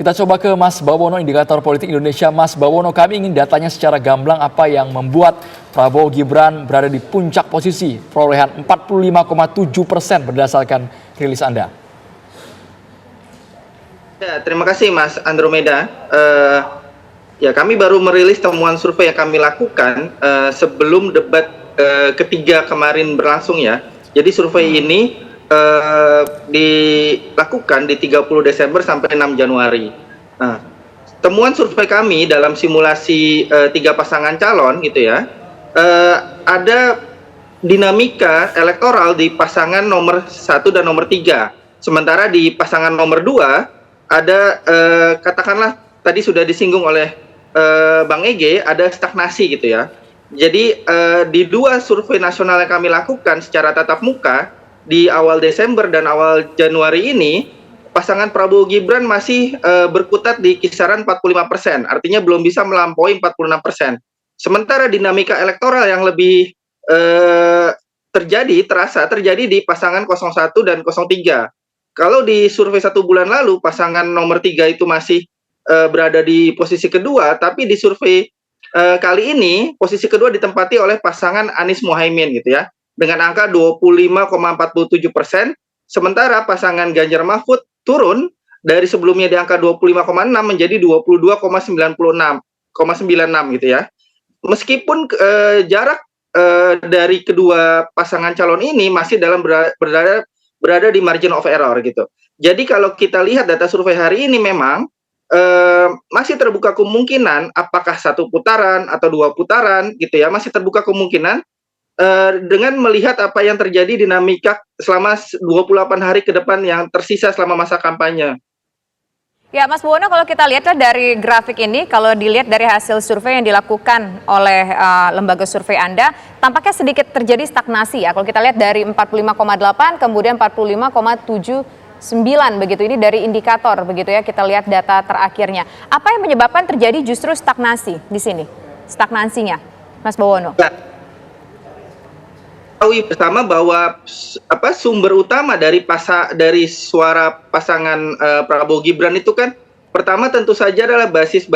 Kita coba ke Mas Bawono, indikator politik Indonesia. Mas Bawono, kami ingin datanya secara gamblang apa yang membuat Prabowo Gibran berada di puncak posisi perolehan 45,7% berdasarkan rilis Anda. Ya, terima kasih Mas Andromeda. Ya, kami baru merilis temuan survei yang kami lakukan sebelum debat ketiga kemarin berlangsung ya. Jadi survei ini dilakukan di 30 Desember sampai 6 Januari. Nah, temuan survei kami dalam simulasi tiga pasangan calon gitu ya, ada dinamika elektoral di pasangan nomor 1 dan nomor 3. Sementara di pasangan nomor 2 ada katakanlah tadi sudah disinggung oleh Bang Ege, ada stagnasi gitu ya. Jadi di dua survei nasional yang kami lakukan secara tatap muka di awal Desember dan awal Januari ini, pasangan Prabowo Gibran masih berkutat di kisaran 45%, artinya belum bisa melampaui 46%. Sementara dinamika elektoral yang lebih terasa terjadi di pasangan 01 dan 03. Kalau di survei 1 bulan lalu, pasangan nomor 3 itu masih berada di posisi kedua, tapi di survei kali ini, posisi kedua ditempati oleh pasangan Anies Muhaimin gitu ya, dengan angka 25,47%, sementara pasangan Ganjar Mahfud turun dari sebelumnya di angka 25,6 menjadi 22,96 gitu ya. Meskipun jarak dari kedua pasangan calon ini masih dalam berada di margin of error gitu. Jadi kalau kita lihat data survei hari ini memang masih terbuka kemungkinan apakah 1 putaran atau 2 putaran gitu ya, masih terbuka kemungkinan dengan melihat apa yang terjadi dinamika selama 28 hari ke depan yang tersisa selama masa kampanye. Ya, Mas Bawono, kalau kita lihat dari grafik ini, kalau dilihat dari hasil survei yang dilakukan oleh lembaga survei Anda, tampaknya sedikit terjadi stagnasi ya. Kalau kita lihat dari 45,8 kemudian 45,79 begitu, ini dari indikator begitu ya, kita lihat data terakhirnya. Apa yang menyebabkan terjadi justru stagnasi di sini? Stagnansinya, Mas Bawono. Bersama bahwa sumber utama dari suara pasangan Prabowo Gibran itu kan pertama tentu saja adalah basis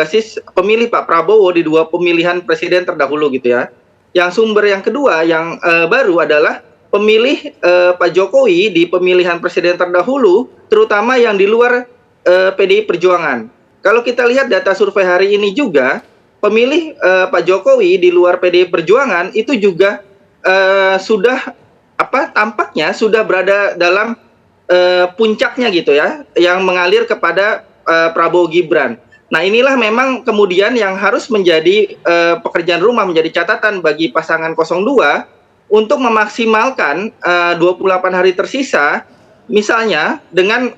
pemilih Pak Prabowo di dua pemilihan presiden terdahulu gitu ya. Yang sumber yang kedua yang baru adalah pemilih Pak Jokowi di pemilihan presiden terdahulu, terutama yang di luar PDI Perjuangan. Kalau kita lihat data survei hari ini juga, pemilih Pak Jokowi di luar PDI Perjuangan itu juga tampaknya sudah berada dalam puncaknya gitu ya, yang mengalir kepada Prabowo Gibran. Nah, inilah memang kemudian yang harus menjadi pekerjaan rumah, menjadi catatan bagi pasangan 02 untuk memaksimalkan 28 hari tersisa, misalnya dengan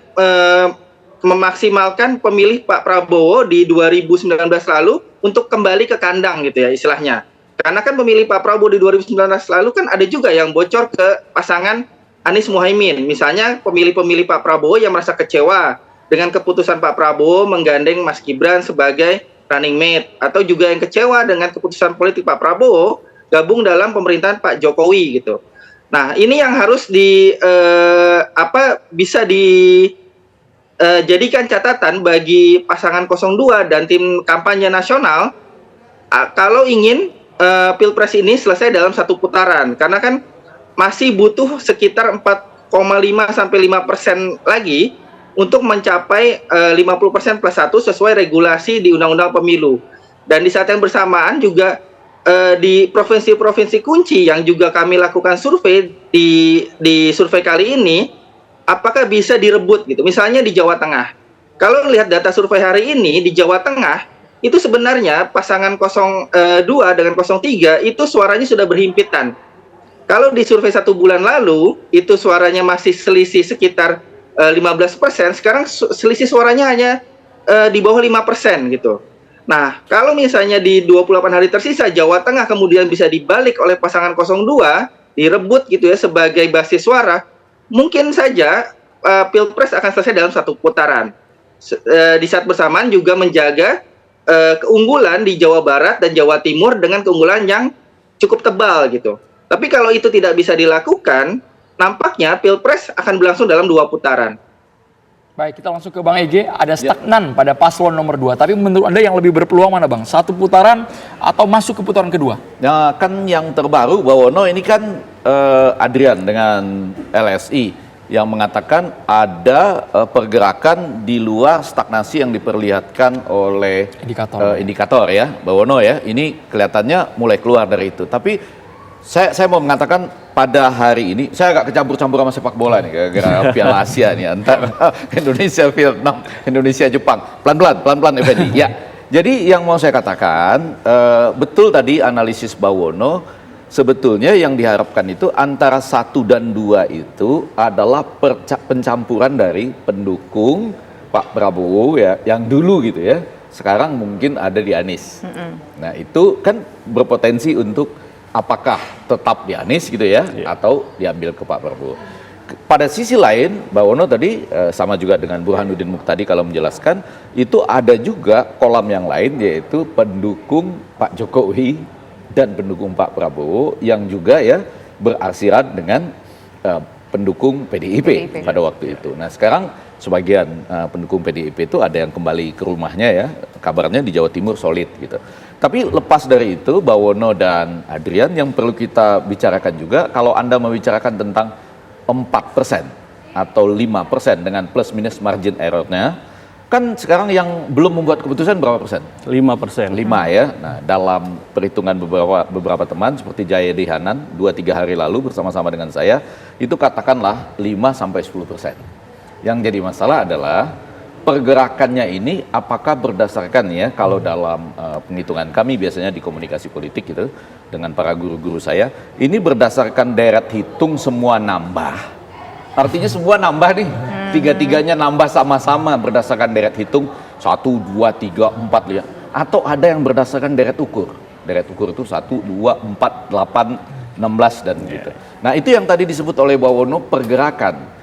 memaksimalkan pemilih Pak Prabowo di 2019 lalu untuk kembali ke kandang gitu ya istilahnya. Karena kan pemilih Pak Prabowo di 2019 lalu kan ada juga yang bocor ke pasangan Anies Muhaimin. Misalnya pemilih-pemilih Pak Prabowo yang merasa kecewa dengan keputusan Pak Prabowo menggandeng Mas Gibran sebagai running mate. Atau juga yang kecewa dengan keputusan politik Pak Prabowo gabung dalam pemerintahan Pak Jokowi gitu. Nah, ini yang harus bisa dijadikan catatan bagi pasangan 02 dan tim kampanye nasional kalau ingin Pilpres ini selesai dalam 1 putaran, karena kan masih butuh sekitar 4,5 sampai 5% lagi untuk mencapai 50% plus 1 sesuai regulasi di Undang-Undang Pemilu. Dan di saat yang bersamaan juga di provinsi-provinsi kunci yang juga kami lakukan survei di survei kali ini, apakah bisa direbut gitu? Misalnya di Jawa Tengah. Kalau lihat data survei hari ini di Jawa Tengah, itu sebenarnya pasangan 02 dengan 03 itu suaranya sudah berhimpitan. Kalau di survei 1 bulan lalu itu suaranya masih selisih sekitar 15%, sekarang selisih suaranya hanya di bawah 5% gitu. Nah, kalau misalnya di 28 hari tersisa Jawa Tengah kemudian bisa dibalik oleh pasangan 02, direbut gitu ya sebagai basis suara, mungkin saja Pilpres akan selesai dalam 1 putaran. Di saat bersamaan juga menjaga keunggulan di Jawa Barat dan Jawa Timur dengan keunggulan yang cukup tebal gitu. Tapi kalau itu tidak bisa dilakukan, nampaknya Pilpres akan berlangsung dalam 2 putaran. Baik, kita langsung ke Bang Ege. Ada stagnan pada paslon nomor 2. Tapi menurut Anda yang lebih berpeluang mana, Bang? Satu putaran atau masuk ke putaran kedua? Nah, kan yang terbaru Bawono ini kan Adrian dengan LSI yang mengatakan ada pergerakan di luar stagnasi yang diperlihatkan oleh indikator ya, Bawono ya. Ini kelihatannya mulai keluar dari itu. Tapi saya mau mengatakan pada hari ini saya agak kecampur-campur sama sepak bola nih gara-gara Piala Asia nih antara Indonesia Vietnam, Indonesia Jepang. Pelan-pelan Effendi. Ya. Jadi yang mau saya katakan betul tadi analisis Bawono, sebetulnya yang diharapkan itu antara 1 dan 2 itu adalah pencampuran dari pendukung Pak Prabowo ya yang dulu gitu ya. Sekarang mungkin ada di Anies. Nah, itu kan berpotensi untuk apakah tetap di Anies gitu ya, atau diambil ke Pak Prabowo. Pada sisi lain, Bawono tadi sama juga dengan Burhanuddin Muhtadi kalau menjelaskan, itu ada juga kolam yang lain yaitu pendukung Pak Jokowi dan pendukung Pak Prabowo yang juga ya berarsiran dengan pendukung PDIP pada waktu itu. Nah sekarang sebagian pendukung PDIP itu ada yang kembali ke rumahnya ya, kabarnya di Jawa Timur solid gitu. Tapi lepas dari itu, Bawono dan Adrian yang perlu kita bicarakan juga, kalau Anda membicarakan tentang 4% atau 5% dengan plus minus margin error-nya, kan sekarang yang belum membuat keputusan berapa persen? 5%. 5 ya. Nah, dalam perhitungan beberapa teman seperti Jayadi Hanan 2-3 hari lalu bersama-sama dengan saya, itu katakanlah 5-10%. Yang jadi masalah adalah pergerakannya ini apakah berdasarkan ya, kalau dalam penghitungan kami biasanya di komunikasi politik gitu dengan para guru-guru saya, ini berdasarkan deret hitung semua nambah. Artinya semua nambah nih, tiga-tiganya nambah sama-sama berdasarkan deret hitung 1, 2, 3, 4 ya. Atau ada yang berdasarkan deret ukur. Deret ukur itu 1, 2, 4, 8, 16 dan gitu. Nah itu yang tadi disebut oleh Bawono pergerakan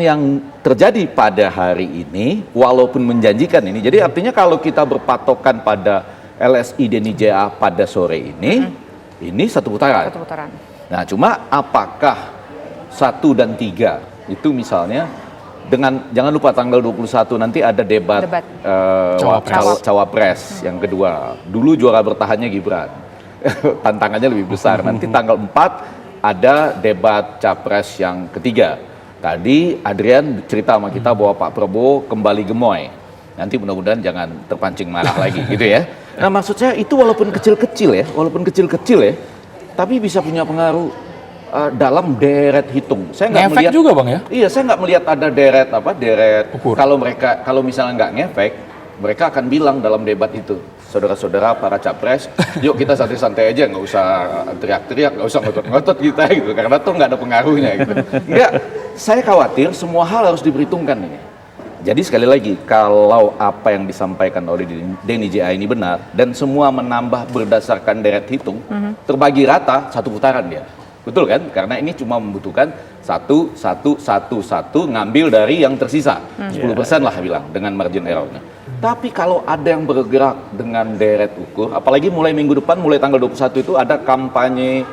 yang terjadi pada hari ini walaupun menjanjikan ini. Jadi artinya kalau kita berpatokan pada LSI Deni JA pada sore ini satu putaran. Nah cuma apakah 1 dan 3 itu misalnya dengan jangan lupa tanggal 21 nanti ada debat. Cawapres yang kedua. Dulu juara bertahannya Gibran. Tantangannya lebih besar. Nanti tanggal 4 ada debat capres yang ketiga. Tadi Adrian cerita sama kita bahwa Pak Prabowo kembali gemoy. Nanti mudah-mudahan jangan terpancing marah lagi gitu ya. Nah maksud saya itu walaupun kecil-kecil ya, tapi bisa punya pengaruh dalam deret hitung. Saya nggak melihat juga Bang ya? Iya, saya nggak melihat ada deret ukur. Kalau misalnya nggak ngefek, mereka akan bilang dalam debat itu, saudara-saudara para capres, yuk kita santai-santai aja, nggak usah teriak-teriak, nggak usah ngotot-ngotot kita gitu, karena tuh nggak ada pengaruhnya gitu. Enggak, saya khawatir semua hal harus diperhitungkan ini. Jadi sekali lagi, kalau apa yang disampaikan oleh Deni JA ini benar, dan semua menambah berdasarkan deret hitung, terbagi rata satu putaran dia. Betul kan? Karena ini cuma membutuhkan 1, 1, 1, 1, ngambil dari yang tersisa. 10% lah bilang, dengan margin errornya. Tapi kalau ada yang bergerak dengan deret ukur, apalagi mulai minggu depan, mulai tanggal 21 itu ada kampanye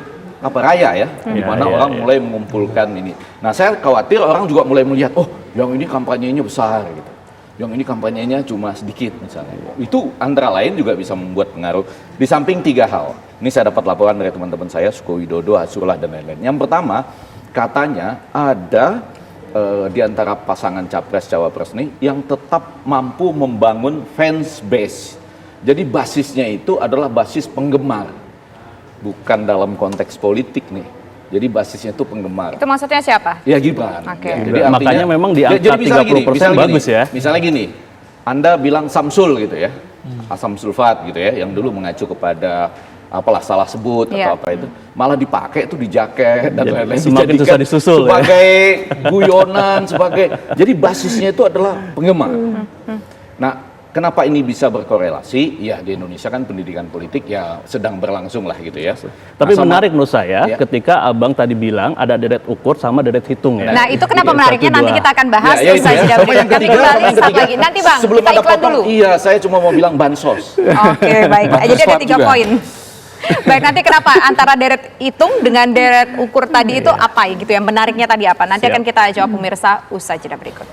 raya ya, di mana orang mulai mengumpulkan ini. Nah saya khawatir orang juga mulai melihat, oh yang ini kampanyenya besar gitu, yang ini kampanyenya cuma sedikit misalnya. Itu antara lain juga bisa membuat pengaruh. Di samping 3 hal, ini saya dapat laporan dari teman-teman saya, Suko Widodo, Hasrullah dan lain-lain. Yang pertama, katanya ada di antara pasangan capres-cawapres ini yang tetap mampu membangun fans base. Jadi basisnya itu adalah basis penggemar. Bukan dalam konteks politik nih. Jadi basisnya itu penggemar. Itu maksudnya siapa? Ya Gibran. Okay. Ya, jadi makanya memang di angka 30% bagus ya. Misalnya gini, Anda bilang Samsul gitu ya. Samsul Fat gitu ya, yang dulu mengacu kepada apalah salah sebut atau apa itu, malah dipakai tuh di jaket dan lain-lain, semakin susah disusul sebagai guyonan, jadi basisnya itu adalah penggemar. Nah, kenapa ini bisa berkorelasi? Ya di Indonesia kan pendidikan politik ya sedang berlangsung lah gitu ya. Tapi menarik menurut saya ketika Abang tadi bilang ada deret ukur sama deret hitung ya. Nah itu kenapa menariknya, nanti kita akan bahas. Nanti Bang, sebelum kita iklan dulu. Iya, saya cuma mau bilang bansos. Oke, baik. Jadi ada 3 poin. Baik, nanti kenapa antara deret hitung dengan deret ukur tadi itu apa gitu yang menariknya tadi apa? Nanti akan kita jawab pemirsa usai jeda berikut.